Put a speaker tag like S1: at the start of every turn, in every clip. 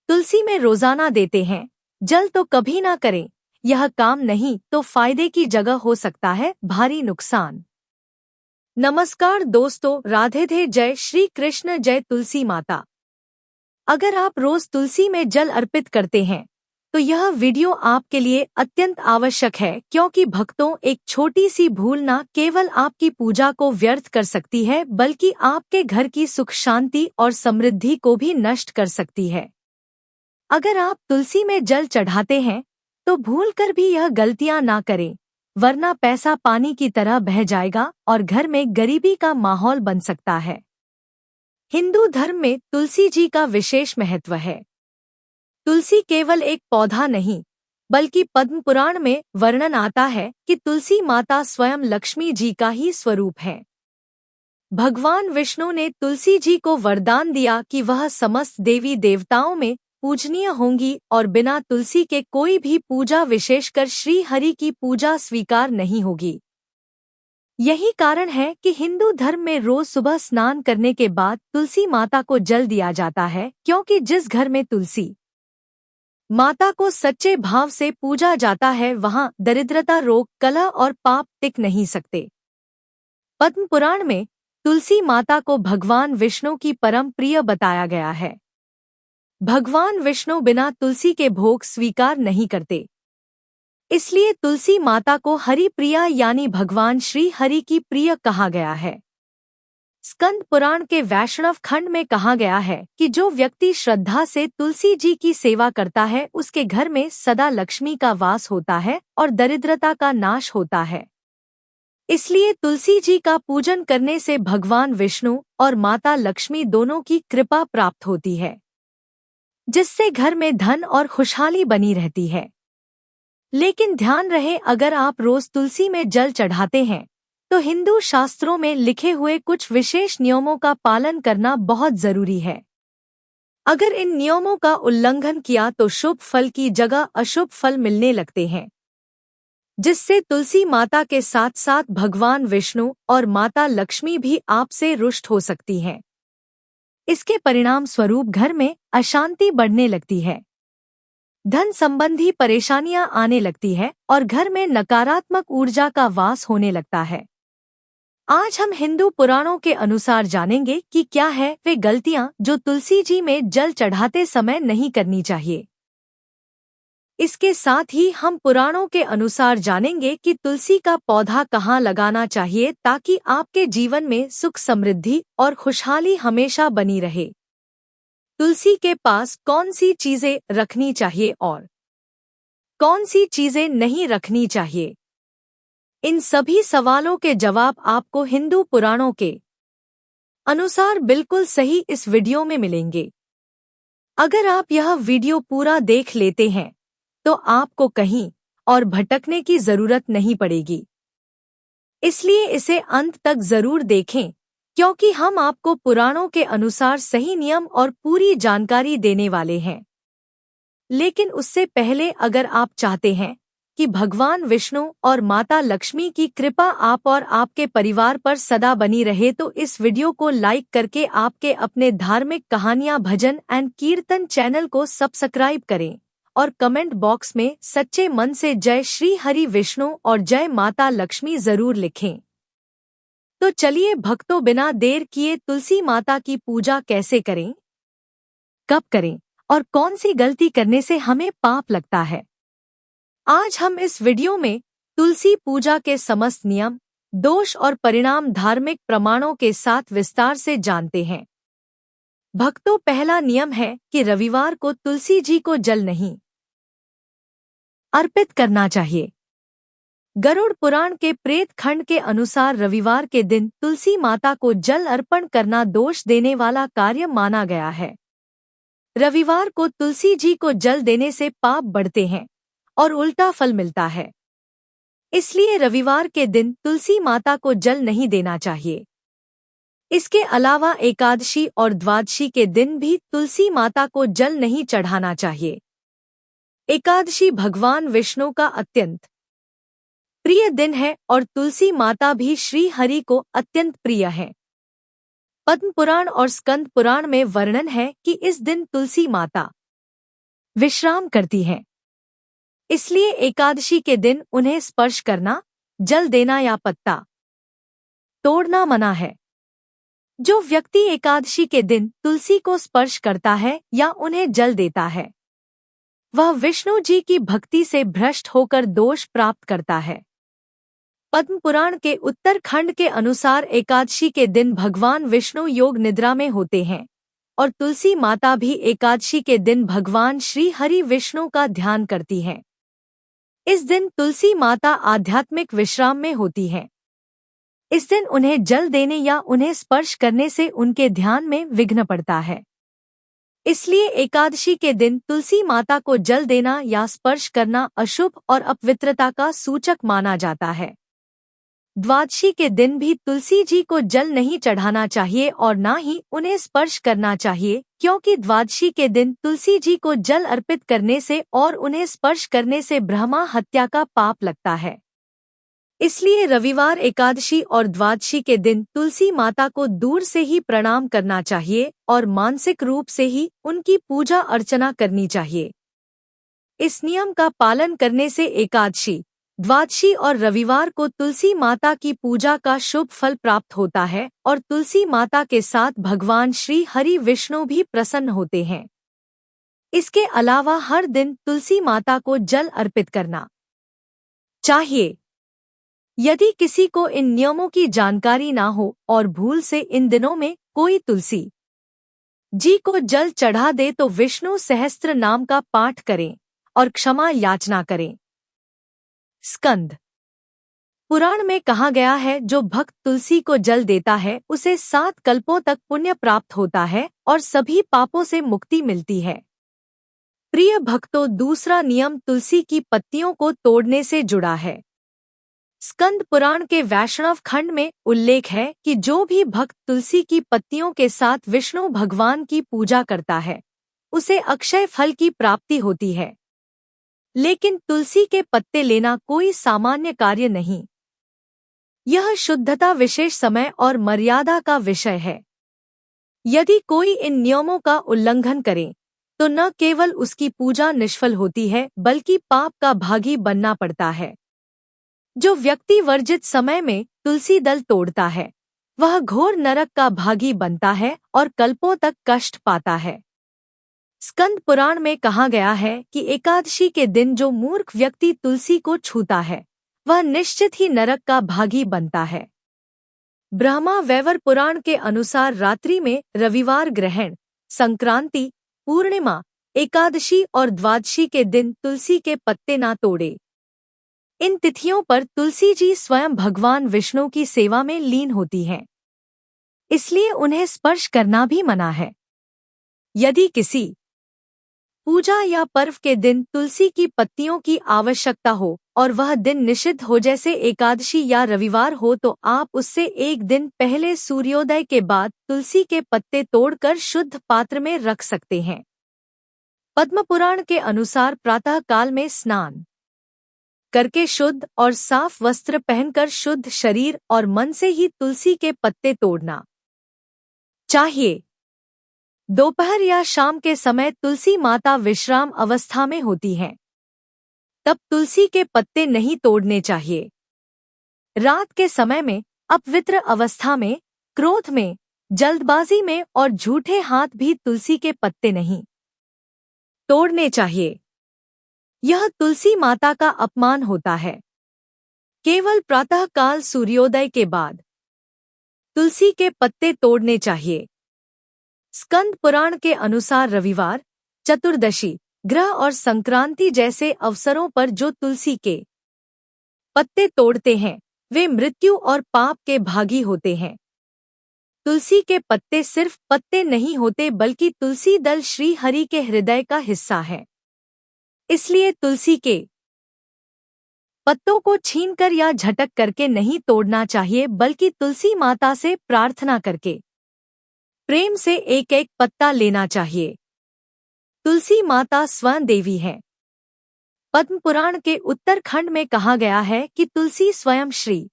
S1: तुलसी में रोजाना देते हैं, जल तो कभी ना करें। यह काम नहीं तो फायदे की जगह हो सकता है भारी नुकसान। नमस्कार दोस्तों, राधे जय श्री कृष्ण, जय तुलसी माता। अगर आप रोज तुलसी में जल अर्पित करते हैं तो यह वीडियो आपके लिए अत्यंत आवश्यक है, क्योंकि भक्तों, एक छोटी सी भूल न केवल आपकी पूजा को व्यर्थ कर सकती है बल्कि आपके घर की सुख शांति और समृद्धि को भी नष्ट कर सकती है। अगर आप तुलसी में जल चढ़ाते हैं तो भूलकर भी यह गलतियां ना करें, वरना पैसा पानी की तरह बह जाएगा और घर में गरीबी का माहौल बन सकता है। हिंदू धर्म में तुलसी जी का विशेष महत्व है। तुलसी केवल एक पौधा नहीं, बल्कि पद्म पुराण में वर्णन आता है कि तुलसी माता स्वयं लक्ष्मी जी का ही स्वरूप है। भगवान विष्णु ने तुलसी जी को वरदान दिया कि वह समस्त देवी देवताओं में पूजनीय होंगी और बिना तुलसी के कोई भी पूजा, विशेषकर श्री हरि की पूजा, स्वीकार नहीं होगी। यही कारण है कि हिंदू धर्म में रोज सुबह स्नान करने के बाद तुलसी माता को जल दिया जाता है, क्योंकि जिस घर में तुलसी माता को सच्चे भाव से पूजा जाता है वहां दरिद्रता, रोग, कलह और पाप टिक नहीं सकते। पद्म पुराण में तुलसी माता को भगवान विष्णु की परम प्रिय बताया गया है। भगवान विष्णु बिना तुलसी के भोग स्वीकार नहीं करते, इसलिए तुलसी माता को हरि प्रिया यानी भगवान श्री हरि की प्रिय कहा गया है। स्कंद पुराण के वैष्णव खंड में कहा गया है कि जो व्यक्ति श्रद्धा से तुलसी जी की सेवा करता है उसके घर में सदा लक्ष्मी का वास होता है और दरिद्रता का नाश होता है। इसलिए तुलसी जी का पूजन करने से भगवान विष्णु और माता लक्ष्मी दोनों की कृपा प्राप्त होती है, जिससे घर में धन और खुशहाली बनी रहती है। लेकिन ध्यान रहे, अगर आप रोज तुलसी में जल चढ़ाते हैं तो हिंदू शास्त्रों में लिखे हुए कुछ विशेष नियमों का पालन करना बहुत जरूरी है। अगर इन नियमों का उल्लंघन किया तो शुभ फल की जगह अशुभ फल मिलने लगते हैं, जिससे तुलसी माता के साथ साथ भगवान विष्णु और माता लक्ष्मी भी आपसे रुष्ट हो सकती हैं। इसके परिणाम स्वरूप घर में अशांति बढ़ने लगती है, धन संबंधी परेशानियां आने लगती है और घर में नकारात्मक ऊर्जा का वास होने लगता है। आज हम हिंदू पुराणों के अनुसार जानेंगे कि क्या है वे गलतियां जो तुलसी जी में जल चढ़ाते समय नहीं करनी चाहिए। इसके साथ ही हम पुराणों के अनुसार जानेंगे कि तुलसी का पौधा कहाँ लगाना चाहिए ताकि आपके जीवन में सुख, समृद्धि और खुशहाली हमेशा बनी रहे। तुलसी के पास कौन सी चीजें रखनी चाहिए और कौन सी चीजें नहीं रखनी चाहिए, इन सभी सवालों के जवाब आपको हिंदू पुराणों के अनुसार बिल्कुल सही इस वीडियो में मिलेंगे। अगर आप यह वीडियो पूरा देख लेते हैं तो आपको कहीं और भटकने की जरूरत नहीं पड़ेगी, इसलिए इसे अंत तक जरूर देखें, क्योंकि हम आपको पुराणों के अनुसार सही नियम और पूरी जानकारी देने वाले हैं। लेकिन उससे पहले, अगर आप चाहते हैं कि भगवान विष्णु और माता लक्ष्मी की कृपा आप और आपके परिवार पर सदा बनी रहे, तो इस वीडियो को लाइक करके आपके अपने धार्मिक कहानियां, भजन एंड कीर्तन चैनल को सब्सक्राइब करें और कमेंट बॉक्स में सच्चे मन से जय श्री हरि विष्णु और जय माता लक्ष्मी जरूर लिखें। तो चलिए भक्तों, बिना देर किए तुलसी माता की पूजा कैसे करें, कब करें और कौन सी गलती करने से हमें पाप लगता है, आज हम इस वीडियो में तुलसी पूजा के समस्त नियम, दोष और परिणाम धार्मिक प्रमाणों के साथ विस्तार से जानते हैं। भक्तों, पहला नियम है कि रविवार को तुलसी जी को जल नहीं अर्पित करना चाहिए। गरुड़ पुराण के प्रेत खंड के अनुसार रविवार के दिन तुलसी माता को जल अर्पण करना दोष देने वाला कार्य माना गया है। रविवार को तुलसी जी को जल देने से पाप बढ़ते हैं और उल्टा फल मिलता है, इसलिए रविवार के दिन तुलसी माता को जल नहीं देना चाहिए। इसके अलावा एकादशी और द्वादशी के दिन भी तुलसी माता को जल नहीं चढ़ाना चाहिए। एकादशी भगवान विष्णु का अत्यंत प्रिय दिन है और तुलसी माता भी श्री हरि को अत्यंत प्रिय है। पद्म पुराण और स्कंद पुराण में वर्णन है कि इस दिन तुलसी माता विश्राम करती हैं। इसलिए एकादशी के दिन उन्हें स्पर्श करना, जल देना या पत्ता तोड़ना मना है। जो व्यक्ति एकादशी के दिन तुलसी को स्पर्श करता है या उन्हें जल देता है, वह विष्णु जी की भक्ति से भ्रष्ट होकर दोष प्राप्त करता है। पद्म पुराण के उत्तरखंड के अनुसार एकादशी के दिन भगवान विष्णु योग निद्रा में होते हैं और तुलसी माता भी एकादशी के दिन भगवान श्री हरि विष्णु का ध्यान करती हैं। इस दिन तुलसी माता आध्यात्मिक विश्राम में होती हैं। इस दिन उन्हें जल देने या उन्हें स्पर्श करने से उनके ध्यान में विघ्न पड़ता है। इसलिए एकादशी के दिन तुलसी माता को जल देना या स्पर्श करना अशुभ और अपवित्रता का सूचक माना जाता है। द्वादशी के दिन भी तुलसी जी को जल नहीं चढ़ाना चाहिए और न ही उन्हें स्पर्श करना चाहिए, क्योंकि द्वादशी के दिन तुलसी जी को जल अर्पित करने से और उन्हें स्पर्श करने से ब्रह्मा हत्या का पाप लगता है। इसलिए रविवार, एकादशी और द्वादशी के दिन तुलसी माता को दूर से ही प्रणाम करना चाहिए और मानसिक रूप से ही उनकी पूजा अर्चना करनी चाहिए। इस नियम का पालन करने से एकादशी, द्वादशी और रविवार को तुलसी माता की पूजा का शुभ फल प्राप्त होता है और तुलसी माता के साथ भगवान श्री हरि विष्णु भी प्रसन्न होते हैं। इसके अलावा हर दिन तुलसी माता को जल अर्पित करना चाहिए। यदि किसी को इन नियमों की जानकारी ना हो और भूल से इन दिनों में कोई तुलसी जी को जल चढ़ा दे तो विष्णु सहस्त्र नाम का पाठ करें और क्षमा याचना करें। स्कंद पुराण में कहा गया है, जो भक्त तुलसी को जल देता है उसे 7 कल्पों तक पुण्य प्राप्त होता है और सभी पापों से मुक्ति मिलती है। प्रिय भक्तों, दूसरा नियम तुलसी की पत्तियों को तोड़ने से जुड़ा है। स्कंद पुराण के वैष्णव खंड में उल्लेख है कि जो भी भक्त तुलसी की पत्तियों के साथ विष्णु भगवान की पूजा करता है उसे अक्षय फल की प्राप्ति होती है। लेकिन तुलसी के पत्ते लेना कोई सामान्य कार्य नहीं। यह शुद्धता, विशेष समय और मर्यादा का विषय है। यदि कोई इन नियमों का उल्लंघन करे तो न केवल उसकी पूजा निष्फल होती है बल्कि पाप का भागी बनना पड़ता है। जो व्यक्ति वर्जित समय में तुलसी दल तोड़ता है वह घोर नरक का भागी बनता है और कल्पों तक कष्ट पाता है। स्कंद पुराण में कहा गया है कि एकादशी के दिन जो मूर्ख व्यक्ति तुलसी को छूता है वह निश्चित ही नरक का भागी बनता है। ब्रह्मा वैवर पुराण के अनुसार रात्रि में रविवार ग्रहण, संक्रांति, पूर्णिमा, एकादशी और द्वादशी के दिन तुलसी के पत्ते ना तोड़े। इन तिथियों पर तुलसी जी स्वयं भगवान विष्णु की सेवा में लीन होती हैं, इसलिए उन्हें स्पर्श करना भी मना है। यदि किसी पूजा या पर्व के दिन तुलसी की पत्तियों की आवश्यकता हो और वह दिन निषिद्ध हो, जैसे एकादशी या रविवार हो, तो आप उससे एक दिन पहले सूर्योदय के बाद तुलसी के पत्ते तोड़कर शुद्ध पात्र में रख सकते हैं। पद्म पुराण के अनुसार प्रातः काल में स्नान करके शुद्ध और साफ वस्त्र पहनकर शुद्ध शरीर और मन से ही तुलसी के पत्ते तोड़ना चाहिए। दोपहर या शाम के समय तुलसी माता विश्राम अवस्था में होती हैं, तब तुलसी के पत्ते नहीं तोड़ने चाहिए। रात के समय में, अपवित्र अवस्था में, क्रोध में, जल्दबाजी में और झूठे हाथ भी तुलसी के पत्ते नहीं तोड़ने चाहिए। यह तुलसी माता का अपमान होता है। केवल प्रातः काल सूर्योदय के बाद तुलसी के पत्ते तोड़ने चाहिए। स्कंद पुराण के अनुसार रविवार, चतुर्दशी, ग्रह और संक्रांति जैसे अवसरों पर जो तुलसी के पत्ते तोड़ते हैं वे मृत्यु और पाप के भागी होते हैं। तुलसी के पत्ते सिर्फ पत्ते नहीं होते बल्कि तुलसी दल श्री हरि के हृदय का हिस्सा है। इसलिए तुलसी के पत्तों को छीनकर या झटक करके नहीं तोड़ना चाहिए बल्कि तुलसी माता से प्रार्थना करके प्रेम से एक एक पत्ता लेना चाहिए। तुलसी माता स्वयं देवी है। पद्म पुराण के उत्तरखंड में कहा गया है कि तुलसी स्वयं श्री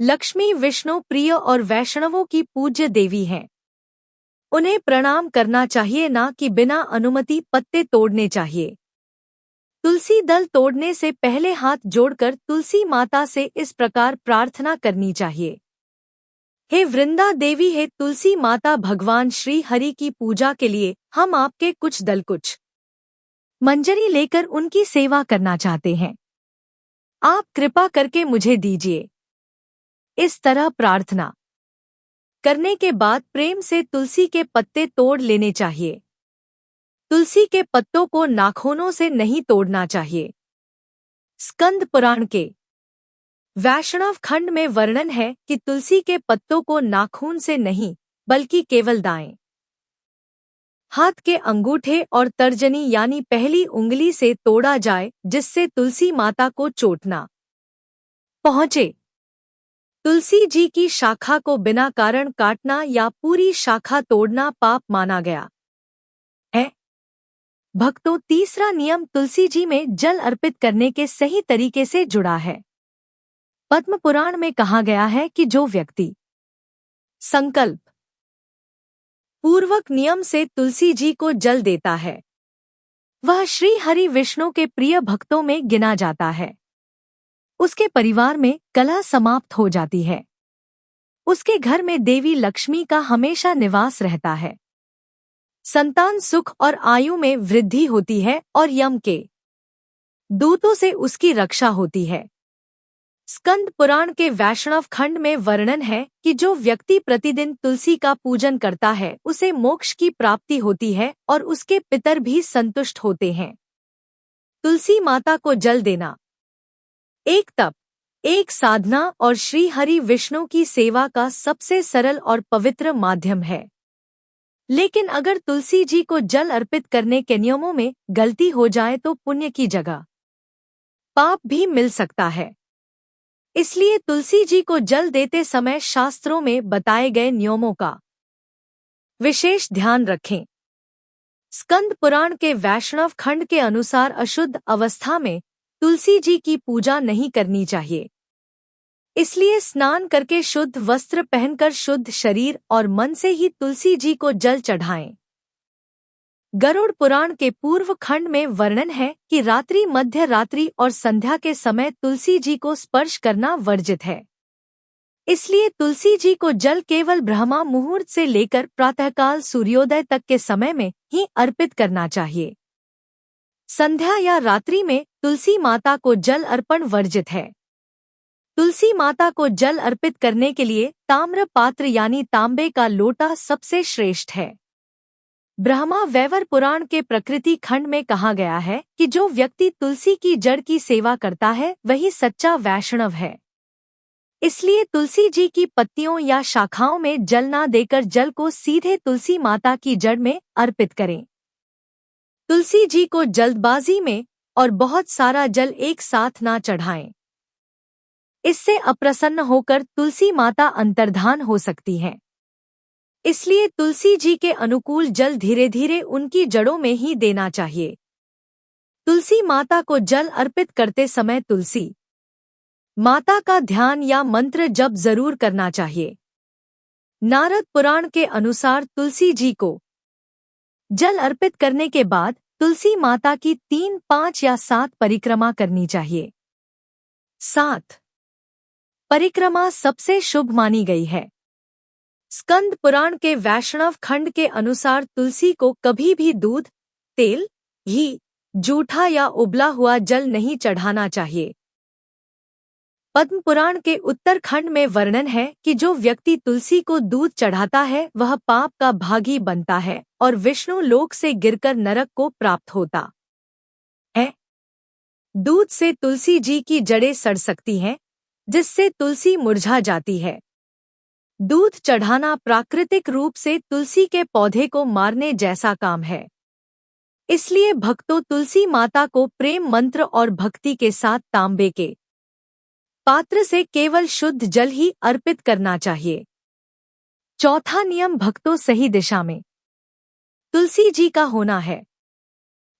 S1: लक्ष्मी, विष्णु प्रिय और वैष्णवों की पूज्य देवी हैं। उन्हें प्रणाम करना चाहिए, ना कि बिना अनुमति पत्ते तोड़ने चाहिए। तुलसी दल तोड़ने से पहले हाथ जोड़कर तुलसी माता से इस प्रकार प्रार्थना करनी चाहिए। हे वृंदा देवी, हे तुलसी माता, भगवान श्री हरि की पूजा के लिए हम आपके कुछ दल कुछ मंजरी लेकर उनकी सेवा करना चाहते हैं। आप कृपा करके मुझे दीजिए। इस तरह प्रार्थना करने के बाद प्रेम से तुलसी के पत्ते तोड़ लेने चाहिए। तुलसी के पत्तों को नाखूनों से नहीं तोड़ना चाहिए। स्कंद पुराण के वैष्णव खंड में वर्णन है कि तुलसी के पत्तों को नाखून से नहीं बल्कि केवल दाएं हाथ के अंगूठे और तर्जनी यानी पहली उंगली से तोड़ा जाए, जिससे तुलसी माता को चोट न पहुंचे। तुलसी जी की शाखा को बिना कारण काटना या पूरी शाखा तोड़ना पाप माना गया है। भक्तों, तीसरा नियम तुलसी जी में जल अर्पित करने के सही तरीके से जुड़ा है। पद्म पुराण में कहा गया है कि जो व्यक्ति संकल्प पूर्वक नियम से तुलसी जी को जल देता है, वह श्री हरि विष्णु के प्रिय भक्तों में गिना जाता है। उसके परिवार में कलह समाप्त हो जाती है। उसके घर में देवी लक्ष्मी का हमेशा निवास रहता है। संतान सुख और आयु में वृद्धि होती है और यम के दूतों से उसकी रक्षा होती है। स्कंद पुराण के वैष्णव खंड में वर्णन है कि जो व्यक्ति प्रतिदिन तुलसी का पूजन करता है, उसे मोक्ष की प्राप्ति होती है और उसके पितर भी संतुष्ट होते हैं। तुलसी माता को जल देना एक तप, एक साधना और श्री हरि विष्णु की सेवा का सबसे सरल और पवित्र माध्यम है। लेकिन अगर तुलसी जी को जल अर्पित करने के नियमों में गलती हो जाए तो पुण्य की जगह पाप भी मिल सकता है। इसलिए तुलसी जी को जल देते समय शास्त्रों में बताए गए नियमों का विशेष ध्यान रखें। स्कंद पुराण के वैष्णव खंड के अनुसार अशुद्ध अवस्था में तुलसी जी की पूजा नहीं करनी चाहिए। इसलिए स्नान करके शुद्ध वस्त्र पहनकर शुद्ध शरीर और मन से ही तुलसी जी को जल चढ़ाएं। गरुड़ पुराण के पूर्व खंड में वर्णन है कि रात्रि, मध्य रात्रि और संध्या के समय तुलसी जी को स्पर्श करना वर्जित है। इसलिए तुलसी जी को जल केवल ब्रह्मा मुहूर्त से लेकर प्रातःकाल सूर्योदय तक के समय में ही अर्पित करना चाहिए। संध्या या रात्रि में तुलसी माता को जल अर्पण वर्जित है। तुलसी माता को जल अर्पित करने के लिए ताम्र पात्र यानी तांबे का लोटा सबसे श्रेष्ठ है। ब्रह्मा वैवर पुराण के प्रकृति खंड में कहा गया है कि जो व्यक्ति तुलसी की जड़ की सेवा करता है वही सच्चा वैष्णव है। इसलिए तुलसी जी की पत्तियों या शाखाओं में जल ना देकर जल को सीधे तुलसी माता की जड़ में अर्पित करें। तुलसी जी को जल्दबाजी में और बहुत सारा जल एक साथ ना चढ़ाएं। इससे अप्रसन्न होकर तुलसी माता अंतर्धान हो सकती हैं। इसलिए तुलसी जी के अनुकूल जल धीरे धीरे उनकी जड़ों में ही देना चाहिए। तुलसी माता को जल अर्पित करते समय तुलसी माता का ध्यान या मंत्र जप जरूर करना चाहिए। नारद पुराण के अनुसार तुलसी जी को जल अर्पित करने के बाद तुलसी माता की 3, 5 या 7 परिक्रमा करनी चाहिए। 7 परिक्रमा सबसे शुभ मानी गई है। स्कंद पुराण के वैष्णव खंड के अनुसार तुलसी को कभी भी दूध, तेल, घी, जूठा या उबला हुआ जल नहीं चढ़ाना चाहिए। पद्म पुराण के उत्तर खंड में वर्णन है कि जो व्यक्ति तुलसी को दूध चढ़ाता है वह पाप का भागी बनता है और विष्णु लोक से गिरकर नरक को प्राप्त होता है। दूध से तुलसी जी की जड़ें सड़ सकती हैं, जिससे तुलसी मुरझा जाती है। दूध चढ़ाना प्राकृतिक रूप से तुलसी के पौधे को मारने जैसा काम है। इसलिए भक्तों, तुलसी माता को प्रेम मंत्र और भक्ति के साथ तांबे के पात्र से केवल शुद्ध जल ही अर्पित करना चाहिए। चौथा नियम भक्तों, सही दिशा में तुलसी जी का होना है।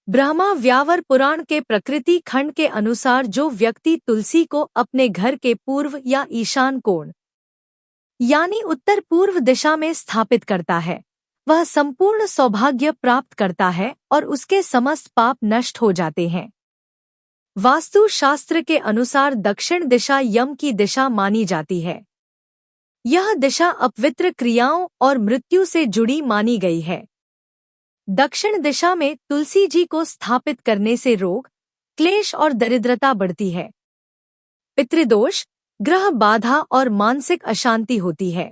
S1: ब्रह्मा व्यावर पुराण के प्रकृति खंड के अनुसार जो व्यक्ति तुलसी को अपने घर के पूर्व या ईशान कोण यानी उत्तर पूर्व दिशा में स्थापित करता है, वह संपूर्ण सौभाग्य प्राप्त करता है और उसके समस्त पाप नष्ट हो जाते हैं। वास्तु शास्त्र के अनुसार दक्षिण दिशा यम की दिशा मानी जाती है। यह दिशा अपवित्र क्रियाओं और मृत्यु से जुड़ी मानी गई है। दक्षिण दिशा में तुलसी जी को स्थापित करने से रोग, क्लेश और दरिद्रता बढ़ती है। पितृदोष, ग्रह बाधा और मानसिक अशांति होती है।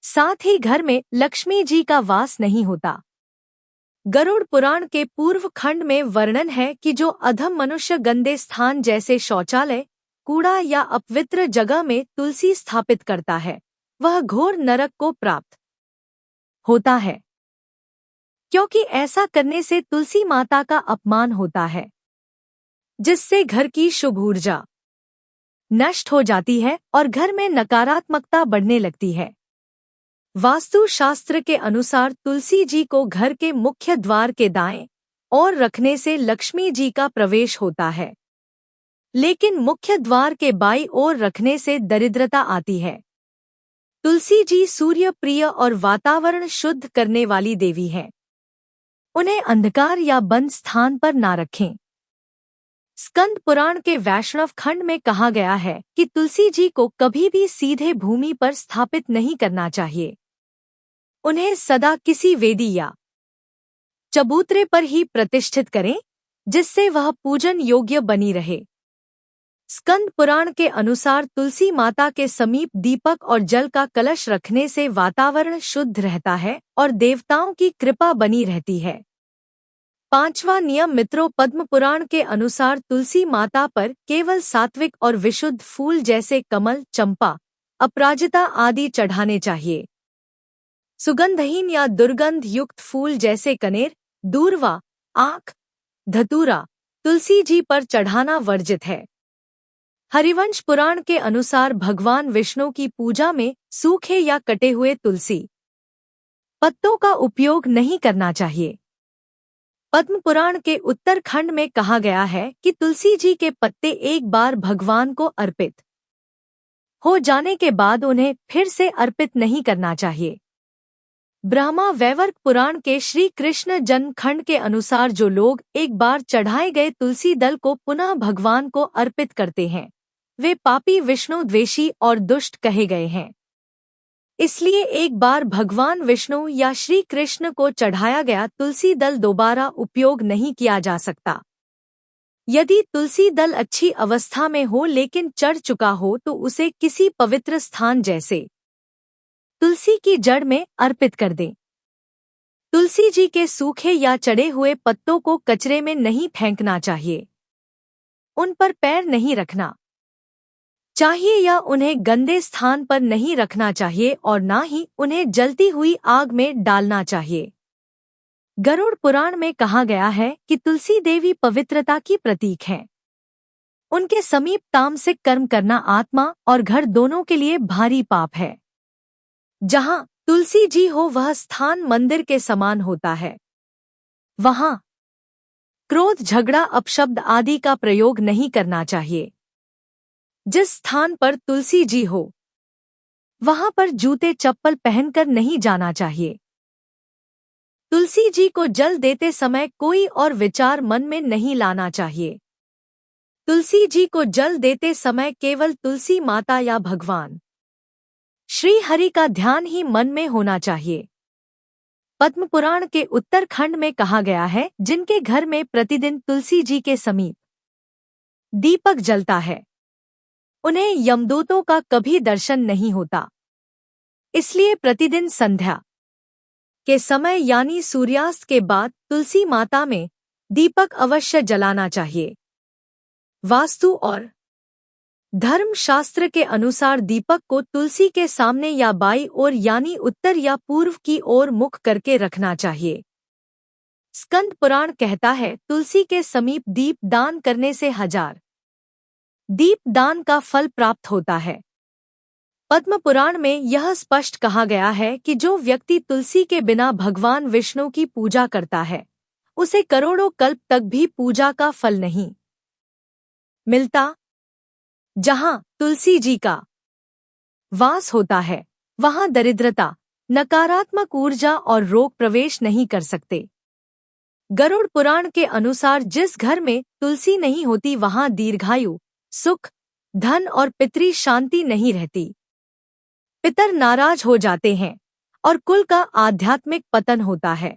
S1: साथ ही घर में लक्ष्मी जी का वास नहीं होता। गरुड़ पुराण के पूर्व खंड में वर्णन है कि जो अधम मनुष्य गंदे स्थान जैसे शौचालय, कूड़ा या अपवित्र जगह में तुलसी स्थापित करता है, वह घोर नरक को प्राप्त होता है, क्योंकि ऐसा करने से तुलसी माता का अपमान होता है, जिससे घर की शुभ ऊर्जा नष्ट हो जाती है और घर में नकारात्मकता बढ़ने लगती है। वास्तु शास्त्र के अनुसार तुलसी जी को घर के मुख्य द्वार के दाएं ओर रखने से लक्ष्मी जी का प्रवेश होता है, लेकिन मुख्य द्वार के बाईं ओर रखने से दरिद्रता आती है। तुलसी जी सूर्य प्रिय और वातावरण शुद्ध करने वाली देवी हैं। उन्हें अंधकार या बंद स्थान पर ना रखें। स्कंद पुराण के वैष्णव खंड में कहा गया है कि तुलसी जी को कभी भी सीधे भूमि पर स्थापित नहीं करना चाहिए। उन्हें सदा किसी वेदी या चबूतरे पर ही प्रतिष्ठित करें, जिससे वह पूजन योग्य बनी रहे। स्कंद पुराण के अनुसार तुलसी माता के समीप दीपक और जल का कलश रखने से वातावरण शुद्ध रहता है और देवताओं की कृपा बनी रहती है। पांचवा नियम मित्रों, पद्म पुराण के अनुसार तुलसी माता पर केवल सात्विक और विशुद्ध फूल जैसे कमल, चंपा, अपराजिता आदि चढ़ाने चाहिए। सुगंधहीन या दुर्गंध युक्त फूल जैसे कनेर, दूर्वा, आंख, धतूरा तुलसी जी पर चढ़ाना वर्जित है। हरिवंश पुराण के अनुसार भगवान विष्णु की पूजा में सूखे या कटे हुए तुलसी पत्तों का उपयोग नहीं करना चाहिए। पद्म पुराण के उत्तरखंड में कहा गया है कि तुलसी जी के पत्ते एक बार भगवान को अर्पित हो जाने के बाद उन्हें फिर से अर्पित नहीं करना चाहिए। ब्रह्मा वैवर्त पुराण के श्री कृष्ण जन्म खंड के अनुसार जो लोग एक बार चढ़ाए गए तुलसी दल को पुनः भगवान को अर्पित करते हैं, वे पापी, विष्णु द्वेषी और दुष्ट कहे गए हैं। इसलिए एक बार भगवान विष्णु या श्री कृष्ण को चढ़ाया गया तुलसी दल दोबारा उपयोग नहीं किया जा सकता। यदि तुलसी दल अच्छी अवस्था में हो लेकिन चढ़ चुका हो तो उसे किसी पवित्र स्थान जैसे तुलसी की जड़ में अर्पित कर दें। तुलसी जी के सूखे या चढ़े हुए पत्तों को कचरे में नहीं फेंकना चाहिए। उन पर पैर नहीं रखना चाहिए या उन्हें गंदे स्थान पर नहीं रखना चाहिए और ना ही उन्हें जलती हुई आग में डालना चाहिए। गरुड़ पुराण में कहा गया है कि तुलसी देवी पवित्रता की प्रतीक हैं। उनके समीप तामसिक कर्म करना आत्मा और घर दोनों के लिए भारी पाप है। जहां तुलसी जी हो वह स्थान मंदिर के समान होता है। वहां क्रोध, झगड़ा, अपशब्द आदि का प्रयोग नहीं करना चाहिए। जिस स्थान पर तुलसी जी हो वहां पर जूते चप्पल पहनकर नहीं जाना चाहिए। तुलसी जी को जल देते समय कोई और विचार मन में नहीं लाना चाहिए। तुलसी जी को जल देते समय केवल तुलसी माता या भगवान श्री हरि का ध्यान ही मन में होना चाहिए। पद्म पुराण के उत्तरखंड में कहा गया है, जिनके घर में प्रतिदिन तुलसी जी के समीप दीपक जलता है, उन्हें यमदूतों का कभी दर्शन नहीं होता। इसलिए प्रतिदिन संध्या के समय यानी सूर्यास्त के बाद तुलसी माता में दीपक अवश्य जलाना चाहिए। वास्तु और धर्म शास्त्र के अनुसार दीपक को तुलसी के सामने या बाईं ओर यानी उत्तर या पूर्व की ओर मुख करके रखना चाहिए। स्कंद पुराण कहता है, तुलसी के समीप दीप दान करने से 1000 दीप दान का फल प्राप्त होता है। पद्म पुराण में यह स्पष्ट कहा गया है कि जो व्यक्ति तुलसी के बिना भगवान विष्णु की पूजा करता है, उसे करोड़ों कल्प तक भी पूजा का फल नहीं मिलता। जहां तुलसी जी का वास होता है, वहां दरिद्रता, नकारात्मक ऊर्जा और रोग प्रवेश नहीं कर सकते। गरुड़ पुराण के अनुसार जिस घर में तुलसी नहीं होती वहां दीर्घायु, सुख, धन और पितृ शांति नहीं रहती। पितर नाराज हो जाते हैं और कुल का आध्यात्मिक पतन होता है।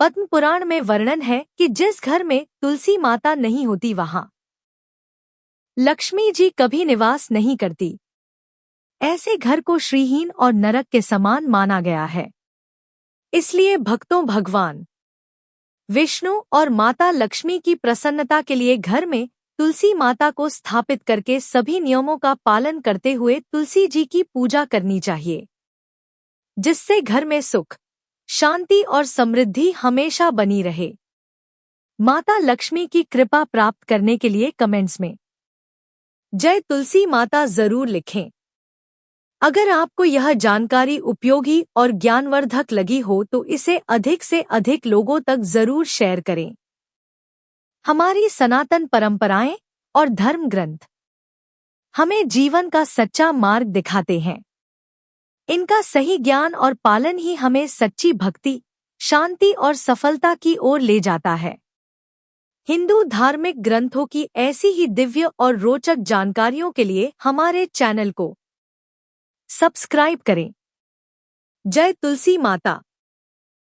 S1: पद्म पुराण में वर्णन है कि जिस घर में तुलसी माता नहीं होती वहां लक्ष्मी जी कभी निवास नहीं करती। ऐसे घर को श्रीहीन और नरक के समान माना गया है। इसलिए भक्तों भगवान विष्णु और माता लक्ष्मी की प्रसन्नता के लिए घर में तुलसी माता को स्थापित करके सभी नियमों का पालन करते हुए तुलसी जी की पूजा करनी चाहिए, जिससे घर में सुख, शांति और समृद्धि हमेशा बनी रहे। माता लक्ष्मी की कृपा प्राप्त करने के लिए कमेंट्स में जय तुलसी माता जरूर लिखें। अगर आपको यह जानकारी उपयोगी और ज्ञानवर्धक लगी हो तो इसे अधिक से अधिक लोगों तक जरूर शेयर करें। हमारी सनातन परंपराएं और धर्म ग्रंथ हमें जीवन का सच्चा मार्ग दिखाते हैं। इनका सही ज्ञान और पालन ही हमें सच्ची भक्ति, शांति और सफलता की ओर ले जाता है। हिंदू धार्मिक ग्रंथों की ऐसी ही दिव्य और रोचक जानकारियों के लिए हमारे चैनल को सब्सक्राइब करें। जय तुलसी माता।